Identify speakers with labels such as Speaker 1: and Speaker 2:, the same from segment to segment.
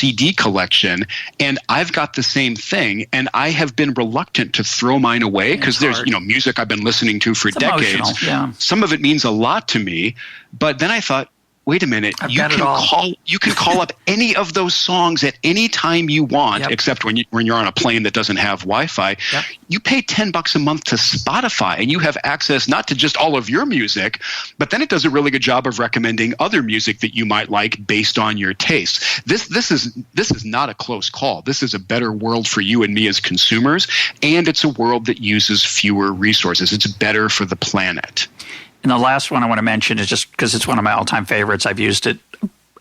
Speaker 1: CD collection, and I've got the same thing, and I have been reluctant to throw mine away because there's music I've been listening to for decades. Some of it means a lot to me, but then I thought, wait a minute, you can call up any of those songs at any time you want, except when you're on a plane that doesn't have Wi-Fi. You pay $10 a month to Spotify, and you have access not to just all of your music, but then it does a really good job of recommending other music that you might like based on your taste. This is not a close call. This is a better world for you and me as consumers, and it's a world that uses fewer resources. It's better for the planet.
Speaker 2: And the last one I want to mention is just because it's one of my all-time favorites. I've used it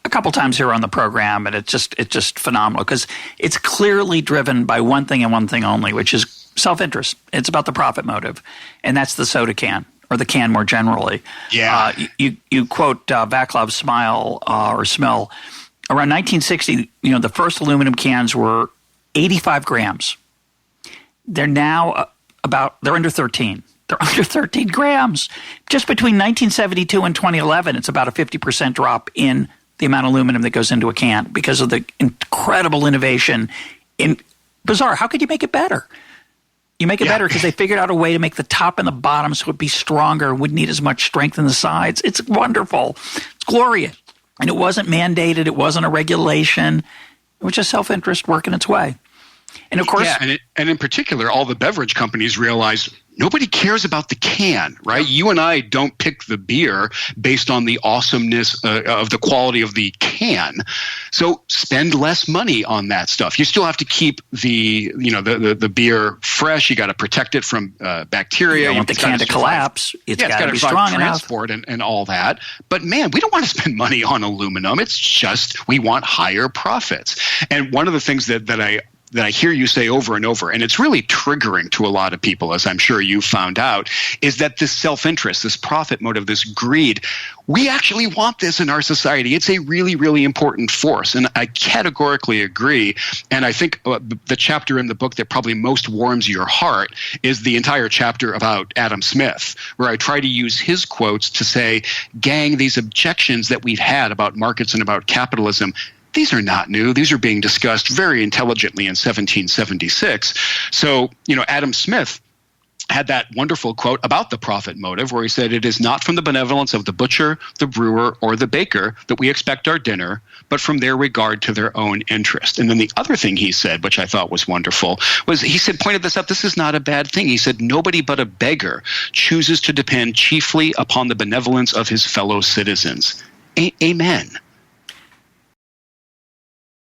Speaker 2: a couple times here on the program, and it's just phenomenal because it's clearly driven by one thing and one thing only, which is self-interest. It's about the profit motive, and that's the soda can or the can more generally.
Speaker 1: Yeah.
Speaker 2: You quote Vaclav's Smile or Smell. Around 1960, the first aluminum cans were 85 grams. They're now they're under 13. They're under 13 grams. Just between 1972 and 2011, it's about a 50% drop in the amount of aluminum that goes into a can because of the incredible innovation. Bizarre. How could you make it better? You make it better because they figured out a way to make the top and the bottom so it would be stronger, wouldn't need as much strength in the sides. It's wonderful. It's glorious. And it wasn't mandated. It wasn't a regulation. It was just self-interest working its way. And of course,
Speaker 1: and in particular, all the beverage companies realized nobody cares about the can, right? You and I don't pick the beer based on the awesomeness of the quality of the can. So spend less money on that stuff. You still have to keep the beer fresh. You got to protect it from bacteria.
Speaker 2: You don't want the can to collapse. It's got to be strong enough.
Speaker 1: Transport and all that. But man, we don't want to spend money on aluminum. It's just we want higher profits. And one of the things that I hear you say over and over, and it's really triggering to a lot of people, as I'm sure you found out, is that this self-interest, this profit motive, this greed, we actually want this in our society. It's a really, really important force, and I categorically agree. And I think the chapter in the book that probably most warms your heart is the entire chapter about Adam Smith, where I try to use his quotes to say, gang, these objections that we've had about markets and about capitalism, these are not new. These are being discussed very intelligently in 1776. So, Adam Smith had that wonderful quote about the profit motive where he said, "It is not from the benevolence of the butcher, the brewer, or the baker that we expect our dinner, but from their regard to their own interest." And then the other thing he said, which I thought was wonderful, was he pointed this out, this is not a bad thing. He said, "Nobody but a beggar chooses to depend chiefly upon the benevolence of his fellow citizens." Amen.